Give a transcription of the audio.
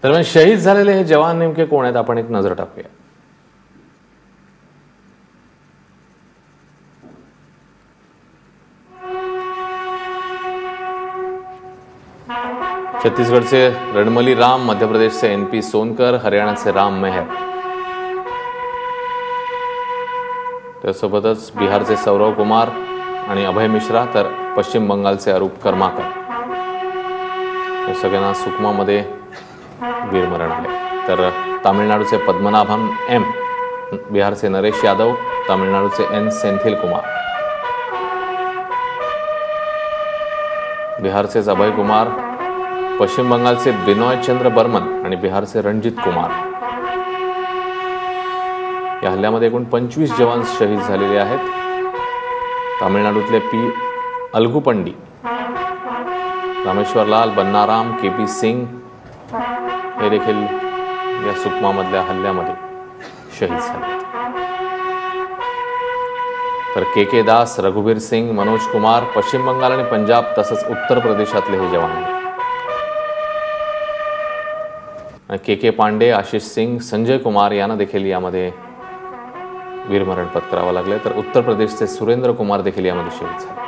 दरम्यान शहीद झालेले हे जवान नेमके कोण आहेत आपण एक नजर टाकूया। छत्तीसगढ़ रणमली राम, मध्य प्रदेश से NP सोनकर, हरियाणा से राम मेहर, त्यासोबतच बिहारचे सौरव कुमार आणि अभय मिश्रा, तर पश्चिम बंगालचे अरूप कर्माकर या सगळ्यांना सुकमामध्ये वीरमरण आले। तर तामिळनाडूचे पद्मनाभम M, बिहारचे नरेश यादव, तामिळनाडूचे N सेंथिल कुमार, बिहारचे अभय कुमार, पश्चिम बंगालचे बिनॉय चंद्र बर्मन आणि बिहारचे रणजित कुमार। या हल्ल्यामध्ये एकूण 25 जवान शहीद झालेले आहेत। तामिळनाडूतले P अलगुपंडी, रामेश्वरलाल, बन्नाराम, KP सिंग हे देखील या सुकमामधल्या हल्ल्यामध्ये शहीद झाले। तर KK दास, रघुवीर सिंग, मनोज कुमार, पश्चिम बंगाल आणि पंजाब तसंच उत्तर प्रदेशातले हे जवान आहेत। KK पांडे, आशिष सिंग, संजय कुमार यांना देखील यामध्ये वीरमरण पत्करावं लागले। तर उत्तर प्रदेशचे सुरेंद्र कुमार देखील यामध्ये शहीद झाले।